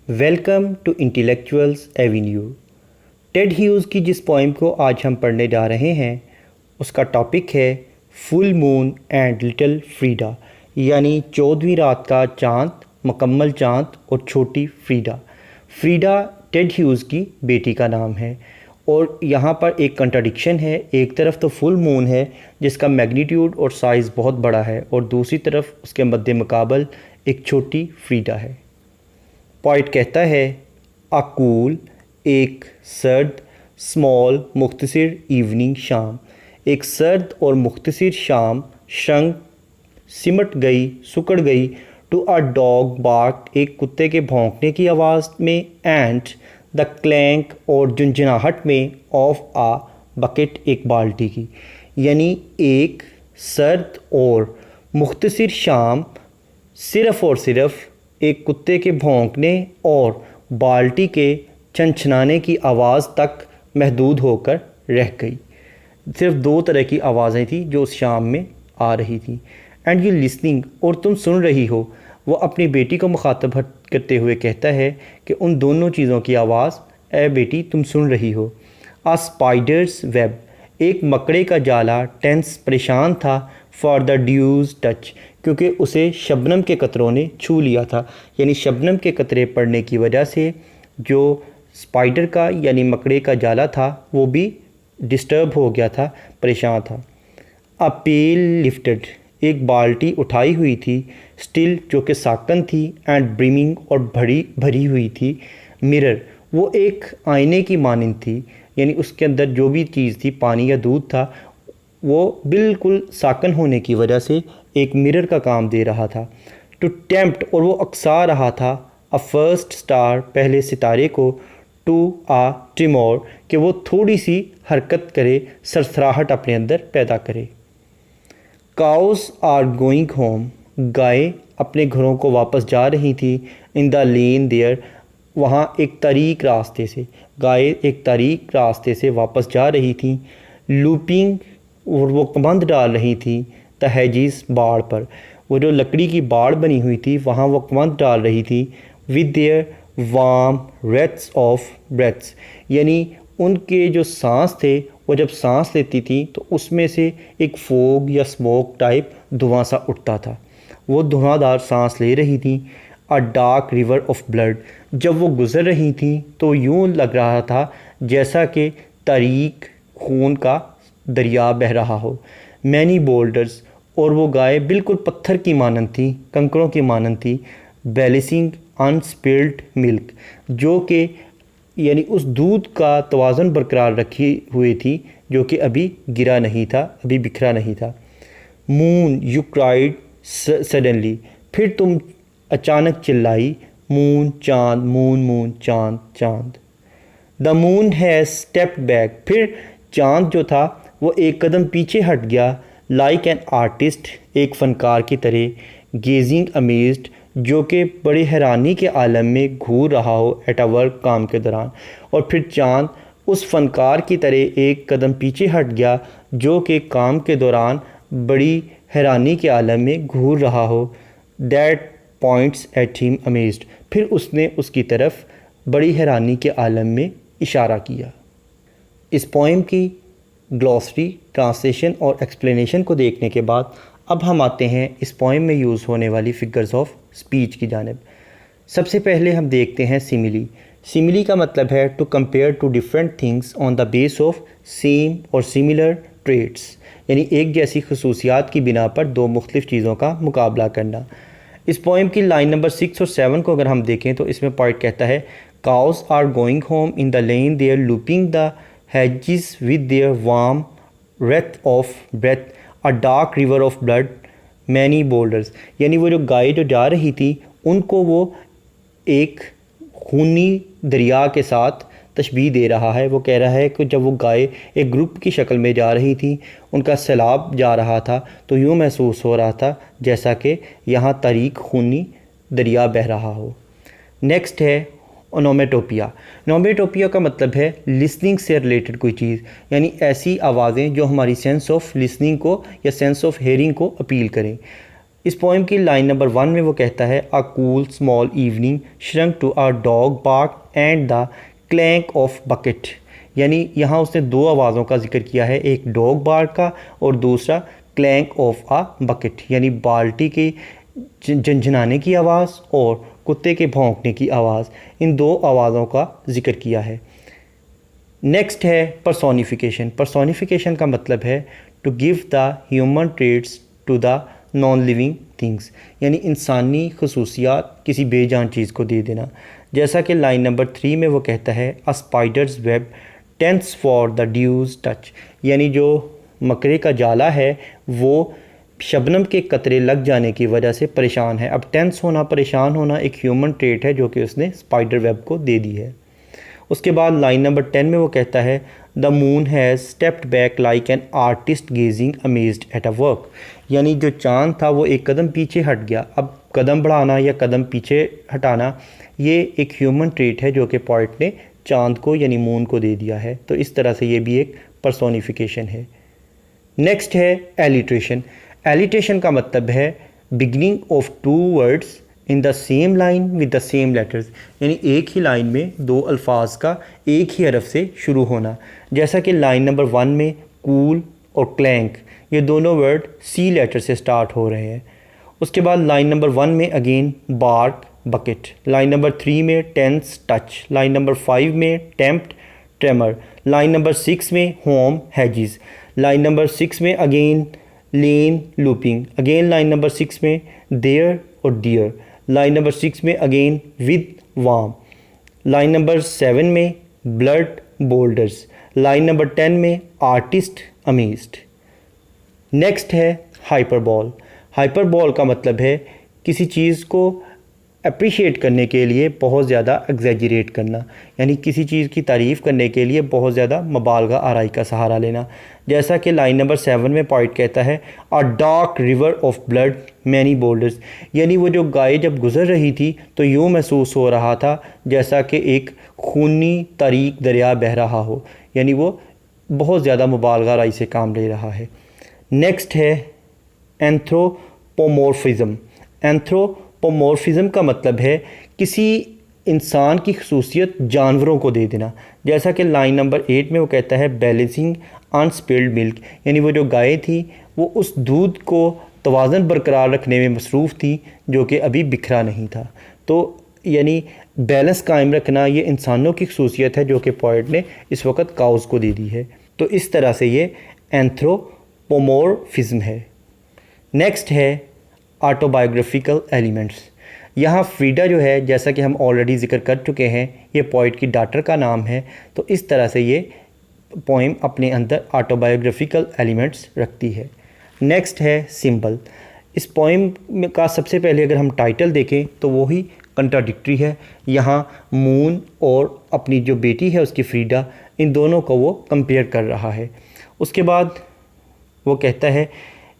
Welcome to intellectuals avenue. Ted Hughes की जिस poem को आज हम पढ़ने जा रहे हैं उसका टॉपिक है full moon and little Frieda, यानी 14वीं रात का चाँद, मुकम्मल चाँद और छोटी फ्रीडा। फ्रीडा टेड ह्यूज़ की बेटी का नाम है और यहाँ पर एक कंट्राडिक्शन है। एक तरफ तो फुल मून है जिसका मैग्नीट्यूड और साइज़ बहुत बड़ा है और दूसरी तरफ उसके मद्दे मुकाबल एक छोटी फ्रीडा है। पॉइट कहता है अकूल, एक सर्द, स्मॉल, मुख्तसर इवनिंग शाम, एक सर्द और मुख्तसर शाम शंग सिमट गई, सुकड़ गई, टू अ डॉग बार्क, एक कुत्ते के भौंकने की आवाज़ में, एंड द क्लैंक और झुंझुनाहट में, ऑफ आ बकेट, एक बाल्टी की। यानी एक सर्द और मुख्तसर शाम सिर्फ़ और सिर्फ एक कुत्ते के भौंकने और बाल्टी के छनछनाने की आवाज़ तक महदूद होकर रह गई। सिर्फ दो तरह की आवाज़ें थी जो उस शाम में आ रही थी। एंड यू लिसनिंग, और तुम सुन रही हो। वो अपनी बेटी को मुखातब करते हुए कहता है कि उन दोनों चीज़ों की आवाज़, ए बेटी तुम सुन रही हो। आ स्पाइडर्स वेब, एक मकड़े का जाला, टेंस, परेशान था, फॉर द ड्यूज़ टच, क्योंकि उसे शबनम के कतरों ने छू लिया था। यानी शबनम के कतरे पड़ने की वजह से जो स्पाइडर का यानी मकड़े का जाला था वो भी डिस्टर्ब हो गया था, परेशान था। अ पेल लिफ्टेड, एक बाल्टी उठाई हुई थी, स्टिल, जो कि साकन थी, एंड ब्रिमिंग, और भरी हुई थी। मिरर, वो एक आईने की मानिंद थी, यानी उसके अंदर जो भी चीज़ थी, पानी या दूध था, वो बिल्कुल साकन होने की वजह से एक मिरर का काम दे रहा था। टू टेम्प्ट, और वो अक्सा रहा था, अ फर्स्ट स्टार, पहले सितारे को, टू आ ट्रिमोर, कि वो थोड़ी सी हरकत करे, सरसराहट अपने अंदर पैदा करे। काउस आर गोइंग होम, गाय अपने घरों को वापस जा रही थी, इन द लेन देयर, वहाँ एक तारीक रास्ते से, गाय एक तारीक रास्ते से वापस जा रही थी। लूपिंग, और वो कमंद डाल रही थी, द हेजिस, बाड़ पर, वो जो लकड़ी की बाड़ बनी हुई थी वहाँ वो कमंद डाल रही थी। With their warm wreaths of breaths, यानी उनके जो सांस थे वो जब सांस लेती थी तो उसमें से एक फोग या स्मोक टाइप धुआं सा उठता था, वो धुआंधार सांस ले रही थी। अ डार्क रिवर ऑफ ब्लड, जब वो गुज़र रही थी तो यूँ लग रहा था जैसा कि तारीक खून का दरिया बह रहा हो। मैनी बोल्डर्स, और वो गाय बिल्कुल पत्थर की मानंद थी, कंकरों की मानंद थी। बैलेंसिंग अनस्पिल्ड मिल्क, जो कि यानी उस दूध का तवाज़ुन बरकरार रखी हुई थी जो कि अभी गिरा नहीं था, अभी बिखरा नहीं था। मून यू क्राइड सडनली, फिर तुम अचानक चिल्लाई। मून, चाँद, मून, मून, चाँद, चाँद। The moon has stepped back, फिर चाँद जो था वो एक कदम पीछे हट गया। लाइक एन आर्टिस्ट, एक फ़नकार की तरह। गेजिंग अमेज्ड, जो कि बड़ी हैरानी के आलम में घूर रहा हो, एट अ वर्क, काम के दौरान। और फिर चाँद उस फ़नकार की तरह एक कदम पीछे हट गया जो कि काम के दौरान बड़ी हैरानी के आलम में घूर रहा हो। That points at him amazed, फिर उसने उसकी तरफ बड़ी हैरानी के आलम में इशारा किया। इस पोइम की ग्लॉसरी, ट्रांसलेशन और एक्सप्लेनेशन को देखने के बाद अब हम आते हैं इस पोइम में यूज़ होने वाली फिगर्स ऑफ स्पीच की जानिब। सबसे पहले हम देखते हैं सिमिली। सिमिली का मतलब है to compare two different things on the base of same और सिमिलर ट्रेट्स, यानी एक जैसी खसूसियात की बिना पर दो मुख्तलिफ़ चीज़ों का मुकाबला करना। इस पोइम की लाइन नंबर 6 और 7 को अगर हम देखें तो इसमें पॉइंट कहता है cows are going home in the lane there looping the hedges with their warm breath of breath, a dark river of blood, many boulders, यानी वो जो गाय जो जा रही थी उनको वो एक खूनी दरिया के साथ तशबीह दे रहा है। वो कह रहा है कि जब वो गाय एक ग्रुप की शक्ल में जा रही थी, उनका सैलाब जा रहा था, तो यूँ महसूस हो रहा था जैसा कि यहाँ तारीक खूनी दरिया बह रहा हो। नेक्स्ट है ओनोमेटोपिया। नोमेटोपिया का मतलब है लिसनिंग से रिलेटेड कोई चीज़, यानी ऐसी आवाज़ें जो हमारी सेंस ऑफ लिसनिंग को या सेंस ऑफ हेयरिंग को अपील करें। इस पोइम की लाइन नंबर 1 में वो कहता है a cool small evening shrunk to a dog bark and the clank of bucket. यानी यहाँ उसने दो आवाज़ों का जिक्र किया है, एक डॉग बार्क का और दूसरा क्लैंक ऑफ अ बकेट, यानी बाल्टी के झंझनाने की आवाज़ और कुत्ते के भौंकने की आवाज़। इन दो आवाज़ों का जिक्र किया है। नेक्स्ट है पर्सोनिफिकेशन। पर्सोनिफिकेशन का मतलब है to give the human traits to the non living things, यानी इंसानी खसूसियात किसी बेजान चीज़ को दे देना। जैसा कि लाइन नंबर 3 में वो कहता है a spider's web tense for the dew's touch, यानी जो मकरे का जाला है वो शबनम के कतरे लग जाने की वजह से परेशान है। अब टेंस होना, परेशान होना एक ह्यूमन ट्रेट है जो कि उसने स्पाइडर वेब को दे दी है। उसके बाद लाइन नंबर 10 में वो कहता है the moon has stepped back like an artist gazing amazed at a work, यानी जो चाँद था वो एक कदम पीछे हट गया। अब कदम बढ़ाना या कदम पीछे हटाना ये एक ह्यूमन ट्रेट है जो कि पोइट ने चाँद को यानी मून को दे दिया है। तो इस तरह से ये भी एक पर्सोनिफिकेशन है। नेक्स्ट है एलिट्रेशन। एलिट्रेशन का मतलब है beginning of two words in the same line with the same letters, यानी एक ही लाइन में दो अल्फाज का एक ही हरफ से शुरू होना। जैसा कि लाइन नंबर 1 में कूल और क्लैंक ये दोनों वर्ड सी लेटर से स्टार्ट हो रहे हैं। उसके बाद लाइन नंबर 1 में again bark bucket, line number 3 में टेंस टच, लाइन नंबर 5 में टेम्प्ट ट्रेमर, लाइन नंबर 6 में होम हैजिज, लाइन नंबर 6 में अगेन लेन लूपिंग, अगेन लाइन नंबर 6 में देयर और डियर, लाइन नंबर 6 में again with warm, line number 7 में blood boulders, line number 10 में artist amazed. Next है हाइपरबॉल। हाइपरबॉल का मतलब है किसी चीज़ को अप्रिशिएट करने के लिए बहुत ज़्यादा एग्जैजरेट करना, यानी किसी चीज़ की तारीफ़ करने के लिए बहुत ज़्यादा मुबालगा आराई का सहारा लेना। जैसा कि लाइन नंबर 7 में पॉइंट कहता है अ dark river of blood many boulders, यानी वो जो गाय जब गुज़र रही थी तो यूँ महसूस हो रहा था जैसा कि एक खूनी तारीक दरिया बह रहा हो, यानी वो बहुत ज़्यादा मुबालगा आराई से काम ले रहा है। नेक्स्ट है एंथ्रोपोमॉर्फिज्म। एंथ्रोपोमॉर्फिज्म का मतलब है किसी इंसान की खसूसियत जानवरों को दे देना। जैसा कि लाइन नंबर 8 में वो कहता है बैलेंसिंग अनस्पिल्ड मिल्क, यानी वो जो गाय थी वो उस दूध को तवाज़न बरकरार रखने में मसरूफ़ थी जो कि अभी बिखरा नहीं था। तो यानी बैलेंस कायम रखना ये इंसानों की खसूसियत है जो कि पोइट ने इस वक्त काउज़ को दे दी है। तो इस तरह से ये एंथ्रोपोमॉर्फिज्म है। नेक्स्ट है ऑटोबायोग्राफिकल एलिमेंट्स। यहाँ फ्रीडा जो है, जैसा कि हम ऑलरेडी ज़िक्र कर चुके हैं, ये पोइट की डॉटर का नाम है। तो इस तरह से ये पोइम अपने अंदर ऑटोबायोग्राफिकल एलिमेंट्स रखती है। नेक्स्ट है सिंबल। इस पोइम का सबसे पहले अगर हम टाइटल देखें तो वो ही कंट्राडिक्टरी है। यहाँ मून और अपनी जो बेटी है उसकी फ्रीडा, इन दोनों को वो कंपेयर कर रहा है। उसके बाद वो कहता है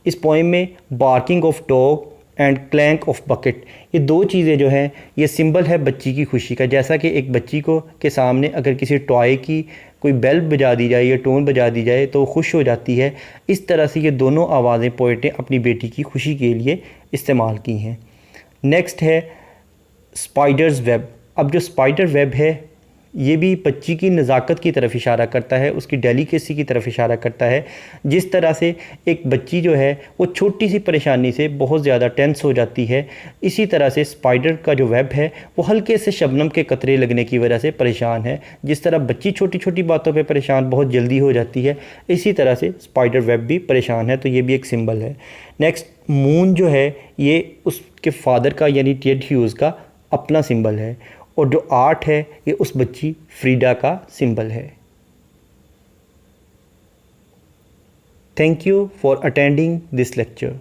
इस पोइम में barking of dog and clank of bucket, ये दो चीज़ें जो हैं ये सिंबल है बच्ची की खुशी का। जैसा कि एक बच्ची को के सामने अगर किसी टॉय की कोई बेल बजा दी जाए या टोन बजा दी जाए तो खुश हो जाती है, इस तरह से ये दोनों आवाज़ें पोइट ने अपनी बेटी की खुशी के लिए इस्तेमाल की हैं। नेक्स्ट है स्पाइडर्स वेब। अब जो स्पाइडर वेब है ये भी बच्ची की नज़ाकत की तरफ इशारा करता है, उसकी डेलिकेसी की तरफ इशारा करता है। जिस तरह से एक बच्ची जो है वो छोटी सी परेशानी से बहुत ज़्यादा टेंस हो जाती है, इसी तरह से स्पाइडर का जो वेब है वो हल्के से शबनम के कतरे लगने की वजह से परेशान है। जिस तरह बच्ची छोटी छोटी बातों पे परेशान बहुत जल्दी हो जाती है, इसी तरह से स्पाइडर वेब भी परेशान है। तो ये भी एक सिंबल है। नेक्स्ट मून जो है ये उसके फादर का यानी टेड ह्यूज़ का अपना सिंबल है, और जो आर्ट है ये उस बच्ची फ्रीडा का सिंबल है। Thank you for attending this lecture.